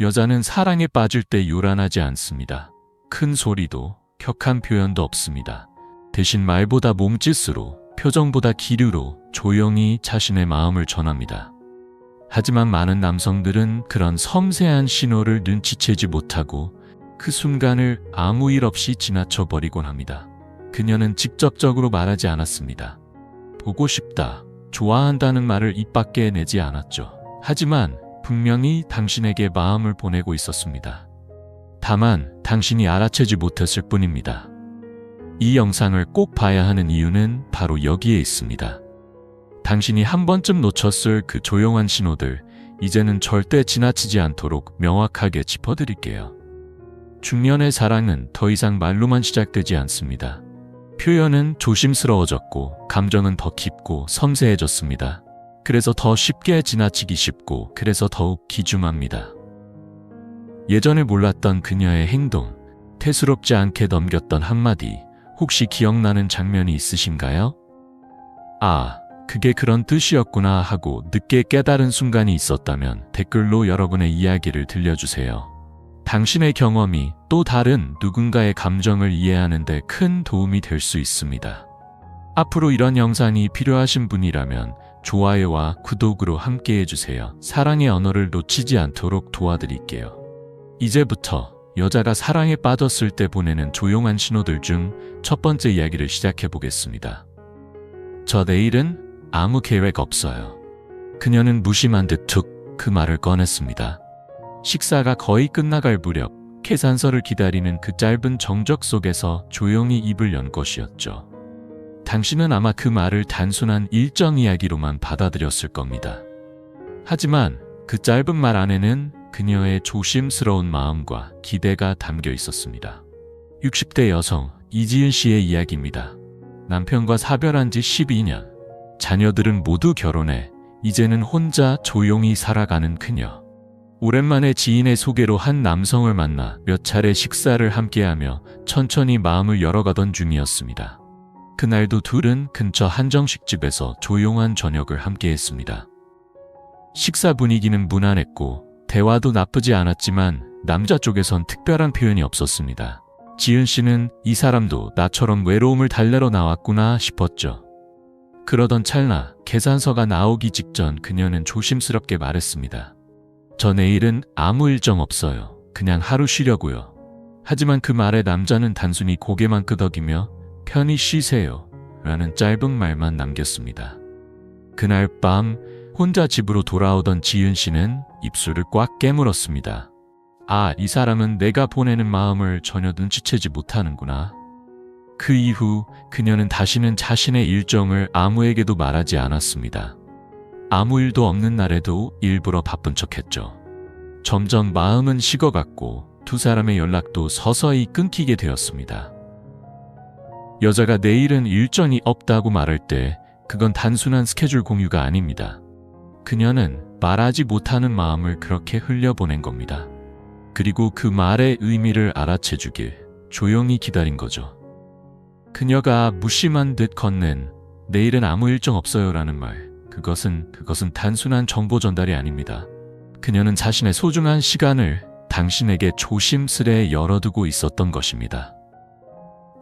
여자는 사랑에 빠질 때 요란하지 않습니다. 큰 소리도 격한 표현도 없습니다. 대신 말보다 몸짓으로, 표정보다 기류로 조용히 자신의 마음을 전합니다. 하지만 많은 남성들은 그런 섬세한 신호를 눈치채지 못하고 그 순간을 아무 일 없이 지나쳐버리곤 합니다. 그녀는 직접적으로 말하지 않았습니다. 보고 싶다, 좋아한다는 말을 입 밖에 내지 않았죠. 하지만 분명히 당신에게 마음을 보내고 있었습니다. 다만 당신이 알아채지 못했을 뿐입니다. 이 영상을 꼭 봐야 하는 이유는 바로 여기에 있습니다. 당신이 한 번쯤 놓쳤을 그 조용한 신호들, 이제는 절대 지나치지 않도록 명확하게 짚어드릴게요. 중년의 사랑은 더 이상 말로만 시작되지 않습니다. 표현은 조심스러워졌고 감정은 더 깊고 섬세해졌습니다. 그래서 더 쉽게 지나치기 쉽고 그래서 더욱 귀중합니다. 예전에 몰랐던 그녀의 행동, 태스럽지 않게 넘겼던 한마디, 혹시 기억나는 장면이 있으신가요? 아, 그게 그런 뜻이었구나 하고 늦게 깨달은 순간이 있었다면 댓글로 여러분의 이야기를 들려주세요. 당신의 경험이 또 다른 누군가의 감정을 이해하는 데 큰 도움이 될 수 있습니다. 앞으로 이런 영상이 필요하신 분이라면 좋아요와 구독으로 함께 해주세요. 사랑의 언어를 놓치지 않도록 도와드릴게요. 이제부터 여자가 사랑에 빠졌을 때 보내는 조용한 신호들 중 첫 번째 이야기를 시작해 보겠습니다. 저 내일은 아무 계획 없어요. 그녀는 무심한 듯 툭 그 말을 꺼냈습니다. 식사가 거의 끝나갈 무렵 계산서를 기다리는 그 짧은 정적 속에서 조용히 입을 연 것이었죠. 당신은 아마 그 말을 단순한 일정 이야기로만 받아들였을 겁니다. 하지만 그 짧은 말 안에는 그녀의 조심스러운 마음과 기대가 담겨 있었습니다. 60대 여성 이지은 씨의 이야기입니다. 남편과 사별한 지 12년, 자녀들은 모두 결혼해 이제는 혼자 조용히 살아가는 그녀. 오랜만에 지인의 소개로 한 남성을 만나 몇 차례 식사를 함께하며 천천히 마음을 열어가던 중이었습니다. 그날도 둘은 근처 한정식집에서 조용한 저녁을 함께했습니다. 식사 분위기는 무난했고 대화도 나쁘지 않았지만 남자 쪽에선 특별한 표현이 없었습니다. 지은 씨는 이 사람도 나처럼 외로움을 달래러 나왔구나 싶었죠. 그러던 찰나 계산서가 나오기 직전 그녀는 조심스럽게 말했습니다. 저 내일은 아무 일정 없어요. 그냥 하루 쉬려고요. 하지만 그 말에 남자는 단순히 고개만 끄덕이며 편히 쉬세요 라는 짧은 말만 남겼습니다. 그날 밤 혼자 집으로 돌아오던 지은 씨는 입술을 꽉 깨물었습니다. 아, 이 사람은 내가 보내는 마음을 전혀 눈치채지 못하는구나. 그 이후 그녀는 다시는 자신의 일정을 아무에게도 말하지 않았습니다. 아무 일도 없는 날에도 일부러 바쁜 척했죠. 점점 마음은 식어갔고 두 사람의 연락도 서서히 끊기게 되었습니다. 여자가 내일은 일정이 없다고 말할 때 그건 단순한 스케줄 공유가 아닙니다. 그녀는 말하지 못하는 마음을 그렇게 흘려보낸 겁니다. 그리고 그 말의 의미를 알아채주길 조용히 기다린 거죠. 그녀가 무심한 듯 건넨 내일은 아무 일정 없어요 라는 말, 그것은 단순한 정보 전달이 아닙니다. 그녀는 자신의 소중한 시간을 당신에게 조심스레 열어두고 있었던 것입니다.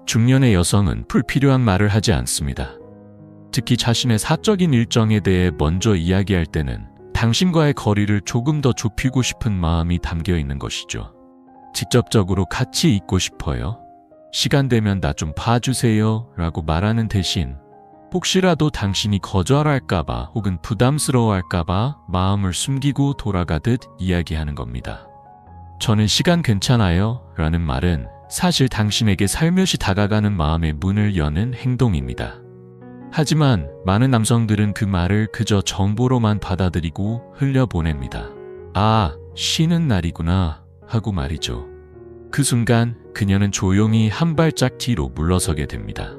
중년의 여성은 불필요한 말을 하지 않습니다. 특히 자신의 사적인 일정에 대해 먼저 이야기할 때는 당신과의 거리를 조금 더 좁히고 싶은 마음이 담겨 있는 것이죠. 직접적으로 같이 있고 싶어요. 시간 되면 나 좀 봐주세요 라고 말하는 대신 혹시라도 당신이 거절할까봐 혹은 부담스러워할까봐 마음을 숨기고 돌아가듯 이야기하는 겁니다. 저는 시간 괜찮아요 라는 말은 사실 당신에게 살며시 다가가는 마음의 문을 여는 행동입니다. 하지만 많은 남성들은 그 말을 그저 정보로만 받아들이고 흘려보냅니다. 아, 쉬는 날이구나 하고 말이죠. 그 순간 그녀는 조용히 한 발짝 뒤로 물러서게 됩니다.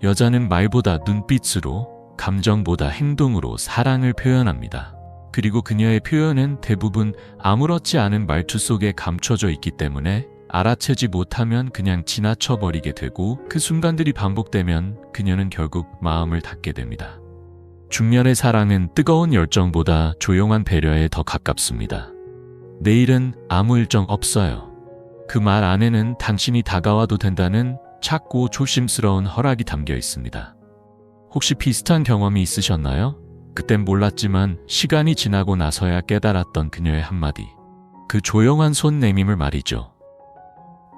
여자는 말보다 눈빛으로, 감정보다 행동으로 사랑을 표현합니다. 그리고 그녀의 표현은 대부분 아무렇지 않은 말투 속에 감춰져 있기 때문에 알아채지 못하면 그냥 지나쳐버리게 되고 그 순간들이 반복되면 그녀는 결국 마음을 닫게 됩니다. 중년의 사랑은 뜨거운 열정보다 조용한 배려에 더 가깝습니다. 내일은 아무 일정 없어요. 그 말 안에는 당신이 다가와도 된다는 작고 조심스러운 허락이 담겨 있습니다. 혹시 비슷한 경험이 있으셨나요? 그땐 몰랐지만 시간이 지나고 나서야 깨달았던 그녀의 한마디. 그 조용한 손 내밈을 말이죠.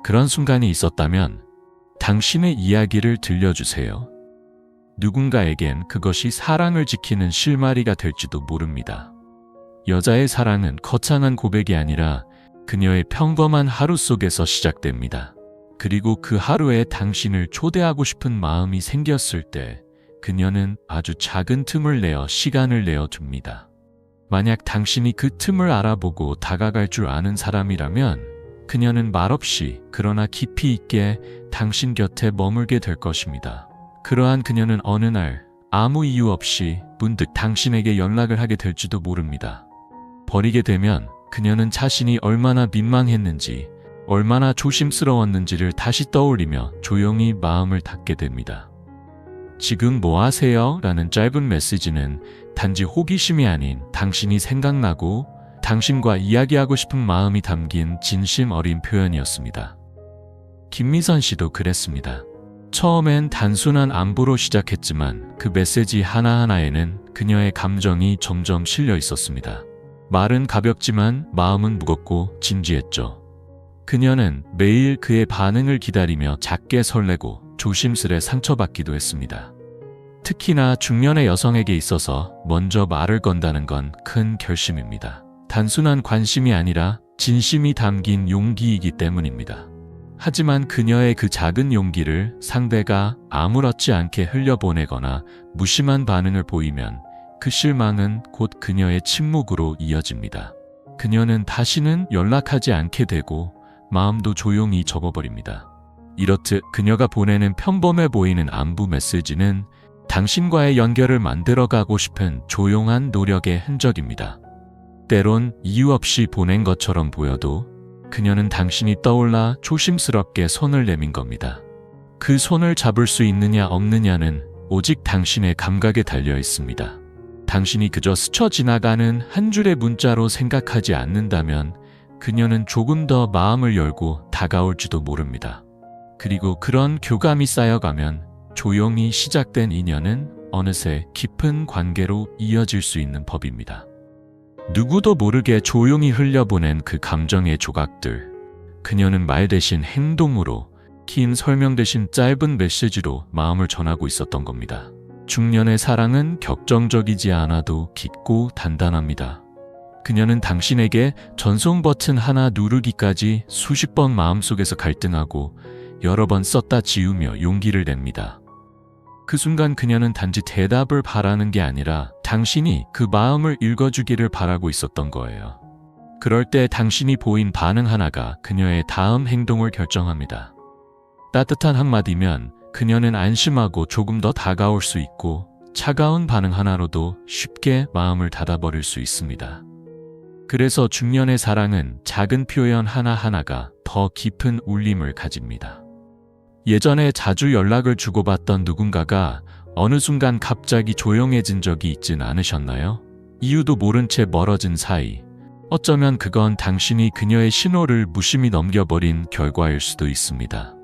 그런 순간이 있었다면 당신의 이야기를 들려주세요. 누군가에겐 그것이 사랑을 지키는 실마리가 될지도 모릅니다. 여자의 사랑은 거창한 고백이 아니라 그녀의 평범한 하루 속에서 시작됩니다. 그리고 그 하루에 당신을 초대하고 싶은 마음이 생겼을 때 그녀는 아주 작은 틈을 내어 시간을 내어 줍니다. 만약 당신이 그 틈을 알아보고 다가갈 줄 아는 사람이라면 그녀는 말없이 그러나 깊이 있게 당신 곁에 머물게 될 것입니다. 그러한 그녀는 어느 날 아무 이유 없이 문득 당신에게 연락을 하게 될지도 모릅니다. 버리게 되면 그녀는 자신이 얼마나 민망했는지, 얼마나 조심스러웠는지를 다시 떠올리며 조용히 마음을 닫게 됩니다. 지금 뭐 하세요? 라는 짧은 메시지는 단지 호기심이 아닌 당신이 생각나고 당신과 이야기하고 싶은 마음이 담긴 진심 어린 표현이었습니다. 김미선 씨도 그랬습니다. 처음엔 단순한 안부로 시작했지만 그 메시지 하나하나에는 그녀의 감정이 점점 실려 있었습니다. 말은 가볍지만 마음은 무겁고 진지했죠. 그녀는 매일 그의 반응을 기다리며 작게 설레고 조심스레 상처받기도 했습니다. 특히나 중년의 여성에게 있어서 먼저 말을 건다는 건 큰 결심입니다. 단순한 관심이 아니라 진심이 담긴 용기이기 때문입니다. 하지만 그녀의 그 작은 용기를 상대가 아무렇지 않게 흘려보내거나 무심한 반응을 보이면 그 실망은 곧 그녀의 침묵으로 이어집니다. 그녀는 다시는 연락하지 않게 되고 마음도 조용히 접어버립니다. 이렇듯 그녀가 보내는 평범해 보이는 안부 메시지는 당신과의 연결을 만들어가고 싶은 조용한 노력의 흔적입니다. 때론 이유 없이 보낸 것처럼 보여도 그녀는 당신이 떠올라 조심스럽게 손을 내민 겁니다. 그 손을 잡을 수 있느냐 없느냐는 오직 당신의 감각에 달려 있습니다. 당신이 그저 스쳐 지나가는 한 줄의 문자로 생각하지 않는다면 그녀는 조금 더 마음을 열고 다가올지도 모릅니다. 그리고 그런 교감이 쌓여가면 조용히 시작된 인연은 어느새 깊은 관계로 이어질 수 있는 법입니다. 누구도 모르게 조용히 흘려보낸 그 감정의 조각들. 그녀는 말 대신 행동으로, 긴 설명 대신 짧은 메시지로 마음을 전하고 있었던 겁니다. 중년의 사랑은 격정적이지 않아도 깊고 단단합니다. 그녀는 당신에게 전송 버튼 하나 누르기까지 수십 번 마음속에서 갈등하고 여러 번 썼다 지우며 용기를 냅니다. 그 순간 그녀는 단지 대답을 바라는 게 아니라 당신이 그 마음을 읽어주기를 바라고 있었던 거예요. 그럴 때 당신이 보인 반응 하나가 그녀의 다음 행동을 결정합니다. 따뜻한 한마디면 그녀는 안심하고 조금 더 다가올 수 있고 차가운 반응 하나로도 쉽게 마음을 닫아버릴 수 있습니다. 그래서 중년의 사랑은 작은 표현 하나하나가 더 깊은 울림을 가집니다. 예전에 자주 연락을 주고받던 누군가가 어느 순간 갑자기 조용해진 적이 있진 않으셨나요? 이유도 모른 채 멀어진 사이. 어쩌면 그건 당신이 그녀의 신호를 무심히 넘겨버린 결과일 수도 있습니다.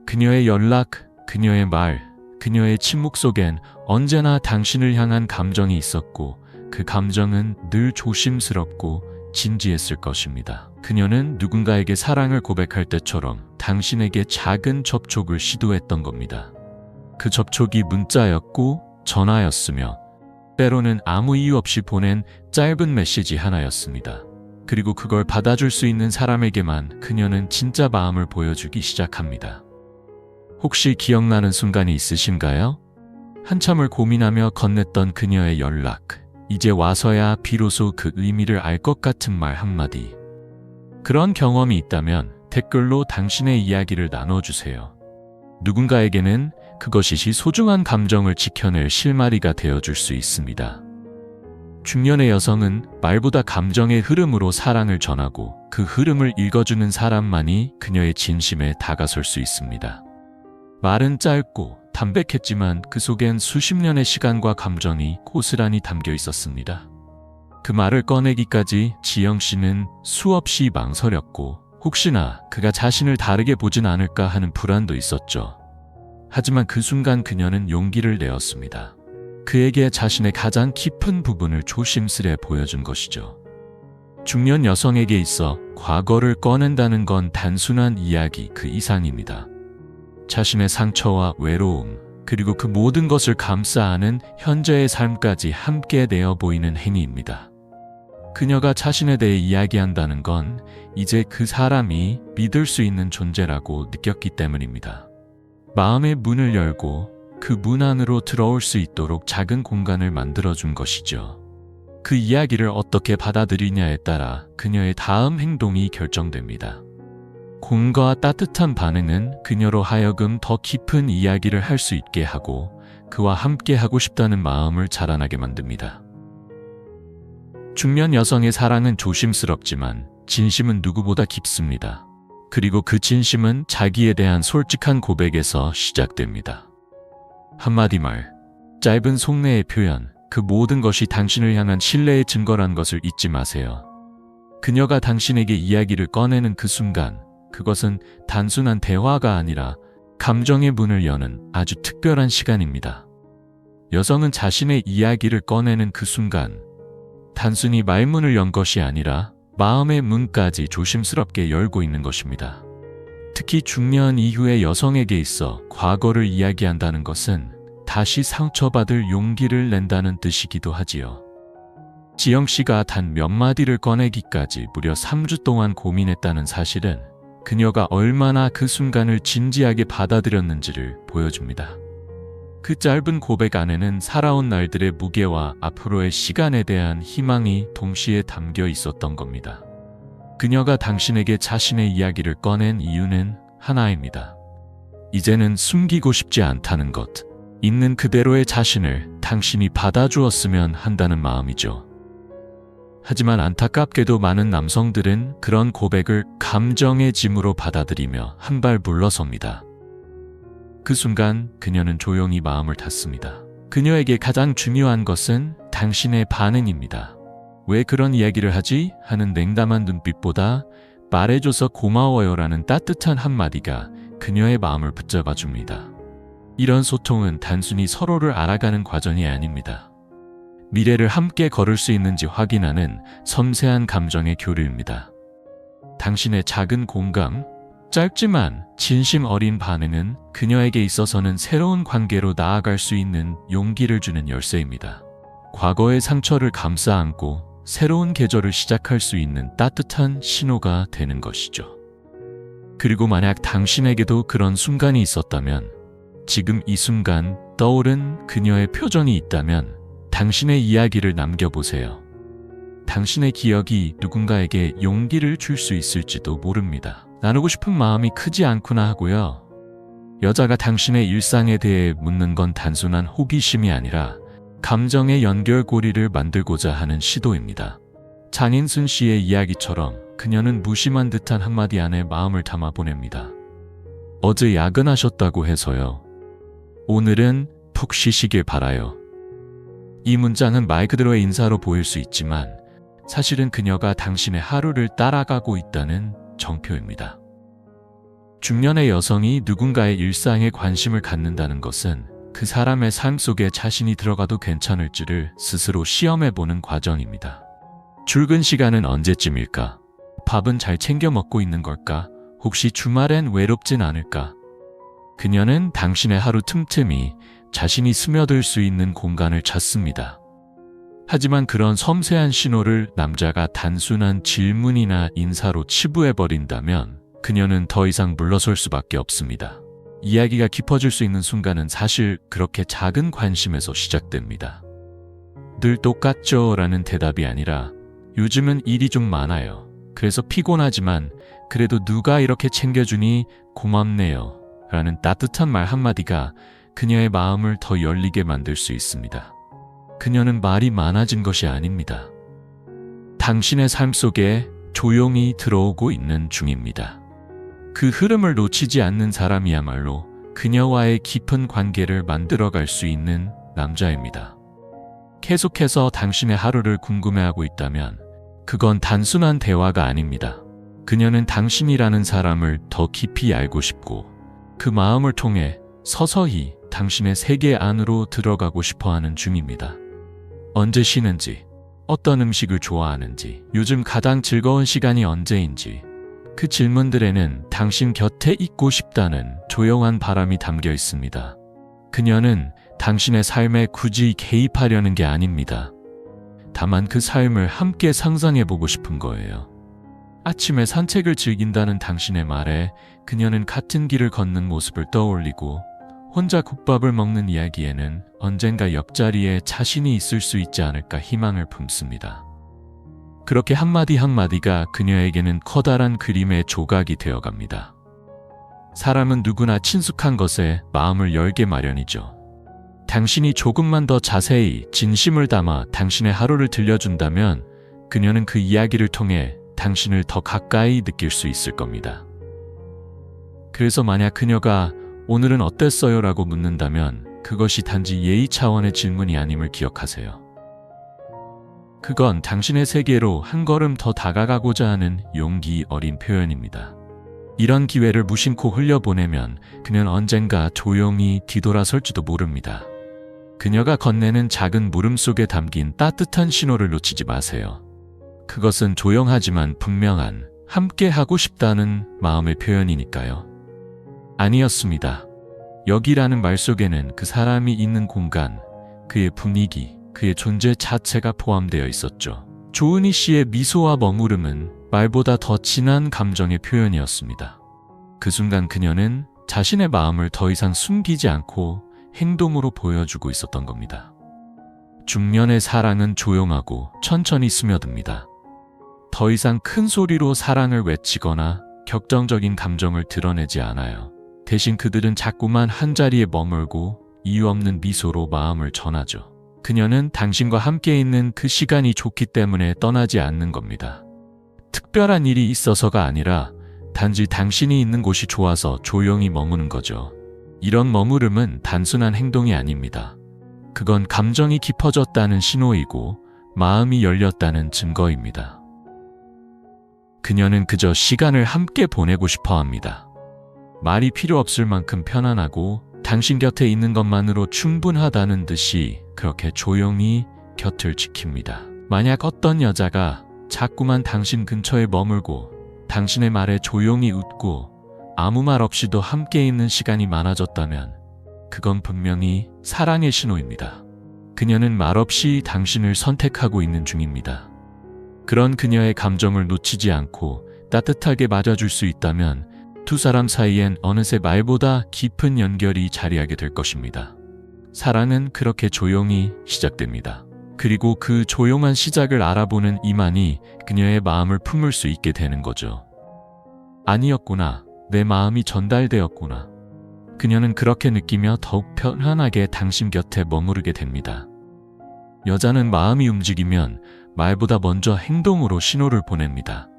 그녀의 연락, 그녀의 말, 그녀의 침묵 속엔 언제나 당신을 향한 감정이 있었고 그 감정은 늘 조심스럽고 진지했을 것입니다. 그녀는 누군가에게 사랑을 고백할 때처럼 당신에게 작은 접촉을 시도했던 겁니다. 그 접촉이 문자였고 전화였으며 때로는 아무 이유 없이 보낸 짧은 메시지 하나였습니다. 그리고 그걸 받아줄 수 있는 사람에게만 그녀는 진짜 마음을 보여주기 시작합니다. 혹시 기억나는 순간이 있으신가요? 한참을 고민하며 건넸던 그녀의 연락. 이제 와서야 비로소 그 의미를 알 것 같은 말 한마디. 그런 경험이 있다면 댓글로 당신의 이야기를 나눠주세요. 누군가에게는 그것이 소중한 감정을 지켜낼 실마리가 되어줄 수 있습니다. 중년의 여성은 말보다 감정의 흐름으로 사랑을 전하고 그 흐름을 읽어주는 사람만이 그녀의 진심에 다가설 수 있습니다. 말은 짧고 담백했지만 그 속엔 수십 년의 시간과 감정이 고스란히 담겨 있었습니다. 그 말을 꺼내기까지 지영 씨는 수없이 망설였고 혹시나 그가 자신을 다르게 보진 않을까 하는 불안도 있었죠. 하지만 그 순간 그녀는 용기를 내었습니다. 그에게 자신의 가장 깊은 부분을 조심스레 보여준 것이죠. 중년 여성에게 있어 과거를 꺼낸다는 건 단순한 이야기 그 이상입니다. 자신의 상처와 외로움, 그리고 그 모든 것을 감싸 안은 현재의 삶까지 함께 내어 보이는 행위입니다. 그녀가 자신에 대해 이야기한다는 건 이제 그 사람이 믿을 수 있는 존재라고 느꼈기 때문입니다. 마음의 문을 열고 그 문 안으로 들어올 수 있도록 작은 공간을 만들어준 것이죠. 그 이야기를 어떻게 받아들이냐에 따라 그녀의 다음 행동이 결정됩니다. 공과 따뜻한 반응은 그녀로 하여금 더 깊은 이야기를 할 수 있게 하고 그와 함께 하고 싶다는 마음을 자라나게 만듭니다. 중년 여성의 사랑은 조심스럽지만 진심은 누구보다 깊습니다. 그리고 그 진심은 자기에 대한 솔직한 고백에서 시작됩니다. 한마디 말, 짧은 속내의 표현, 그 모든 것이 당신을 향한 신뢰의 증거란 것을 잊지 마세요. 그녀가 당신에게 이야기를 꺼내는 그 순간, 그것은 단순한 대화가 아니라 감정의 문을 여는 아주 특별한 시간입니다. 여성은 자신의 이야기를 꺼내는 그 순간, 단순히 말문을 연 것이 아니라 마음의 문까지 조심스럽게 열고 있는 것입니다. 특히 중년 이후의 여성에게 있어 과거를 이야기한다는 것은 다시 상처받을 용기를 낸다는 뜻이기도 하지요. 지영 씨가 단 몇 마디를 꺼내기까지 무려 3주 동안 고민했다는 사실은 그녀가 얼마나 그 순간을 진지하게 받아들였는지를 보여줍니다. 그 짧은 고백 안에는 살아온 날들의 무게와 앞으로의 시간에 대한 희망이 동시에 담겨 있었던 겁니다. 그녀가 당신에게 자신의 이야기를 꺼낸 이유는 하나입니다. 이제는 숨기고 싶지 않다는 것, 있는 그대로의 자신을 당신이 받아주었으면 한다는 마음이죠. 하지만 안타깝게도 많은 남성들은 그런 고백을 감정의 짐으로 받아들이며 한 발 물러섭니다. 그 순간 그녀는 조용히 마음을 닫습니다. 그녀에게 가장 중요한 것은 당신의 반응입니다. 왜 그런 이야기를 하지? 하는 냉담한 눈빛보다 말해줘서 고마워요라는 따뜻한 한마디가 그녀의 마음을 붙잡아 줍니다. 이런 소통은 단순히 서로를 알아가는 과정이 아닙니다. 미래를 함께 걸을 수 있는지 확인하는 섬세한 감정의 교류입니다. 당신의 작은 공감, 짧지만 진심 어린 반응은 그녀에게 있어서는 새로운 관계로 나아갈 수 있는 용기를 주는 열쇠입니다. 과거의 상처를 감싸 안고 새로운 계절을 시작할 수 있는 따뜻한 신호가 되는 것이죠. 그리고 만약 당신에게도 그런 순간이 있었다면, 지금 이 순간 떠오른 그녀의 표정이 있다면 당신의 이야기를 남겨보세요. 당신의 기억이 누군가에게 용기를 줄 수 있을지도 모릅니다. 나누고 싶은 마음이 크지 않구나 하고요. 여자가 당신의 일상에 대해 묻는 건 단순한 호기심이 아니라 감정의 연결고리를 만들고자 하는 시도입니다. 장인순 씨의 이야기처럼 그녀는 무심한 듯한 한마디 안에 마음을 담아 보냅니다. 어제 야근하셨다고 해서요. 오늘은 푹 쉬시길 바라요. 이 문장은 말 그대로의 인사로 보일 수 있지만 사실은 그녀가 당신의 하루를 따라가고 있다는 정표입니다. 중년의 여성이 누군가의 일상에 관심을 갖는다는 것은 그 사람의 삶 속에 자신이 들어가도 괜찮을지를 스스로 시험해보는 과정입니다. 출근 시간은 언제쯤일까? 밥은 잘 챙겨 먹고 있는 걸까? 혹시 주말엔 외롭진 않을까? 그녀는 당신의 하루 틈틈이 자신이 스며들 수 있는 공간을 찾습니다. 하지만 그런 섬세한 신호를 남자가 단순한 질문이나 인사로 치부해버린다면 그녀는 더 이상 물러설 수밖에 없습니다. 이야기가 깊어질 수 있는 순간은 사실 그렇게 작은 관심에서 시작됩니다. 늘 똑같죠? 라는 대답이 아니라 요즘은 일이 좀 많아요. 그래서 피곤하지만 그래도 누가 이렇게 챙겨주니 고맙네요. 라는 따뜻한 말 한마디가 그녀의 마음을 더 열리게 만들 수 있습니다. 그녀는 말이 많아진 것이 아닙니다. 당신의 삶 속에 조용히 들어오고 있는 중입니다. 그 흐름을 놓치지 않는 사람이야말로 그녀와의 깊은 관계를 만들어갈 수 있는 남자입니다. 계속해서 당신의 하루를 궁금해하고 있다면 그건 단순한 대화가 아닙니다. 그녀는 당신이라는 사람을 더 깊이 알고 싶고 그 마음을 통해 서서히 당신의 세계 안으로 들어가고 싶어하는 중입니다. 언제 쉬는지, 어떤 음식을 좋아하는지, 요즘 가장 즐거운 시간이 언제인지, 그 질문들에는 당신 곁에 있고 싶다는 조용한 바람이 담겨 있습니다. 그녀는 당신의 삶에 굳이 개입하려는 게 아닙니다. 다만 그 삶을 함께 상상해보고 싶은 거예요. 아침에 산책을 즐긴다는 당신의 말에 그녀는 같은 길을 걷는 모습을 떠올리고 혼자 국밥을 먹는 이야기에는 언젠가 옆자리에 자신이 있을 수 있지 않을까 희망을 품습니다. 그렇게 한마디 한마디가 그녀에게는 커다란 그림의 조각이 되어갑니다. 사람은 누구나 친숙한 것에 마음을 열게 마련이죠. 당신이 조금만 더 자세히 진심을 담아 당신의 하루를 들려준다면 그녀는 그 이야기를 통해 당신을 더 가까이 느낄 수 있을 겁니다. 그래서 만약 그녀가 오늘은 어땠어요? 라고 묻는다면 그것이 단지 예의 차원의 질문이 아님을 기억하세요. 그건 당신의 세계로 한 걸음 더 다가가고자 하는 용기 어린 표현입니다. 이런 기회를 무심코 흘려보내면 그녀는 언젠가 조용히 뒤돌아설지도 모릅니다. 그녀가 건네는 작은 물음 속에 담긴 따뜻한 신호를 놓치지 마세요. 그것은 조용하지만 분명한 함께 하고 싶다는 마음의 표현이니까요. 아니었습니다. 여기라는 말 속에는 그 사람이 있는 공간, 그의 분위기, 그의 존재 자체가 포함되어 있었죠. 조은희 씨의 미소와 머무름은 말보다 더 진한 감정의 표현이었습니다. 그 순간 그녀는 자신의 마음을 더 이상 숨기지 않고 행동으로 보여주고 있었던 겁니다. 중년의 사랑은 조용하고 천천히 스며듭니다. 더 이상 큰 소리로 사랑을 외치거나 격정적인 감정을 드러내지 않아요. 대신 그들은 자꾸만 한자리에 머물고 이유 없는 미소로 마음을 전하죠. 그녀는 당신과 함께 있는 그 시간이 좋기 때문에 떠나지 않는 겁니다. 특별한 일이 있어서가 아니라 단지 당신이 있는 곳이 좋아서 조용히 머무는 거죠. 이런 머무름은 단순한 행동이 아닙니다. 그건 감정이 깊어졌다는 신호이고 마음이 열렸다는 증거입니다. 그녀는 그저 시간을 함께 보내고 싶어 합니다. 말이 필요 없을 만큼 편안하고 당신 곁에 있는 것만으로 충분하다는 듯이 그렇게 조용히 곁을 지킵니다. 만약 어떤 여자가 자꾸만 당신 근처에 머물고 당신의 말에 조용히 웃고 아무 말 없이도 함께 있는 시간이 많아졌다면 그건 분명히 사랑의 신호입니다. 그녀는 말없이 당신을 선택하고 있는 중입니다. 그런 그녀의 감정을 놓치지 않고 따뜻하게 맞아줄 수 있다면 두 사람 사이엔 어느새 말보다 깊은 연결이 자리하게 될 것입니다. 사랑은 그렇게 조용히 시작됩니다. 그리고 그 조용한 시작을 알아보는 이만이 그녀의 마음을 품을 수 있게 되는 거죠. 아니었구나. 내 마음이 전달되었구나. 그녀는 그렇게 느끼며 더욱 편안하게 당신 곁에 머무르게 됩니다. 여자는 마음이 움직이면 말보다 먼저 행동으로 신호를 보냅니다.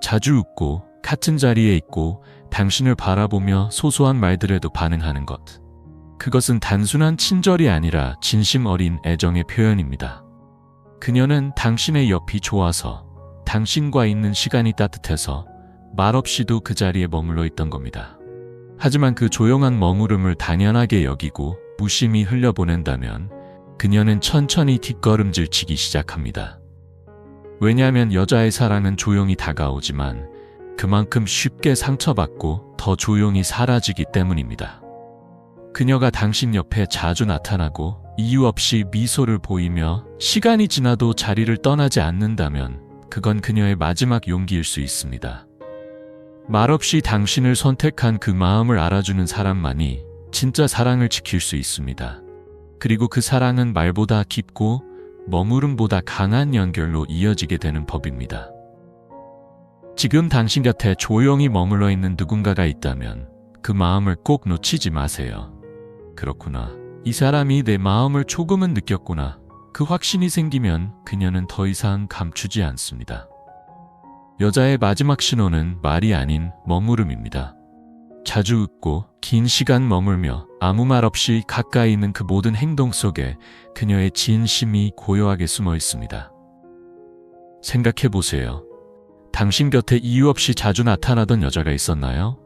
자주 웃고 같은 자리에 있고 당신을 바라보며 소소한 말들에도 반응하는 것. 그것은 단순한 친절이 아니라 진심 어린 애정의 표현입니다. 그녀는 당신의 옆이 좋아서, 당신과 있는 시간이 따뜻해서 말없이도 그 자리에 머물러 있던 겁니다. 하지만 그 조용한 머무름을 당연하게 여기고 무심히 흘려보낸다면 그녀는 천천히 뒷걸음질 치기 시작합니다. 왜냐하면 여자의 사랑은 조용히 다가오지만 그만큼 쉽게 상처받고 더 조용히 사라지기 때문입니다. 그녀가 당신 옆에 자주 나타나고 이유 없이 미소를 보이며 시간이 지나도 자리를 떠나지 않는다면 그건 그녀의 마지막 용기일 수 있습니다. 말없이 당신을 선택한 그 마음을 알아주는 사람만이 진짜 사랑을 지킬 수 있습니다. 그리고 그 사랑은 말보다 깊고 머무름보다 강한 연결로 이어지게 되는 법입니다. 지금 당신 곁에 조용히 머물러 있는 누군가가 있다면 그 마음을 꼭 놓치지 마세요. 그렇구나. 이 사람이 내 마음을 조금은 느꼈구나. 그 확신이 생기면 그녀는 더 이상 감추지 않습니다. 여자의 마지막 신호는 말이 아닌 머무름입니다. 자주 웃고 긴 시간 머물며 아무 말 없이 가까이 있는 그 모든 행동 속에 그녀의 진심이 고요하게 숨어 있습니다. 생각해 보세요. 당신 곁에 이유 없이 자주 나타나던 여자가 있었나요?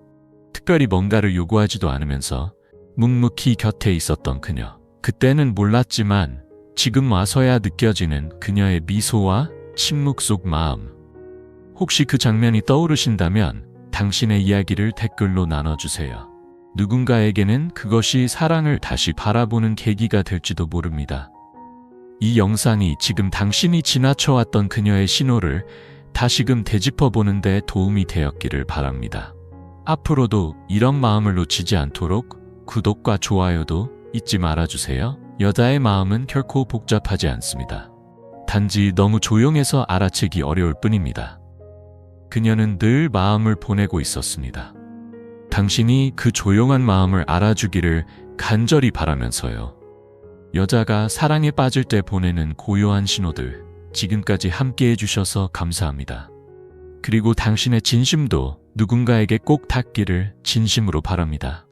특별히 뭔가를 요구하지도 않으면서 묵묵히 곁에 있었던 그녀. 그때는 몰랐지만 지금 와서야 느껴지는 그녀의 미소와 침묵 속 마음. 혹시 그 장면이 떠오르신다면 당신의 이야기를 댓글로 나눠주세요. 누군가에게는 그것이 사랑을 다시 바라보는 계기가 될지도 모릅니다. 이 영상이 지금 당신이 지나쳐왔던 그녀의 신호를 다시금 되짚어보는 데 도움이 되었기를 바랍니다. 앞으로도 이런 마음을 놓치지 않도록 구독과 좋아요도 잊지 말아주세요. 여자의 마음은 결코 복잡하지 않습니다. 단지 너무 조용해서 알아채기 어려울 뿐입니다. 그녀는 늘 마음을 보내고 있었습니다. 당신이 그 조용한 마음을 알아주기를 간절히 바라면서요. 여자가 사랑에 빠질 때 보내는 고요한 신호들, 지금까지 함께 해주셔서 감사합니다. 그리고 당신의 진심도 누군가에게 꼭 닿기를 진심으로 바랍니다.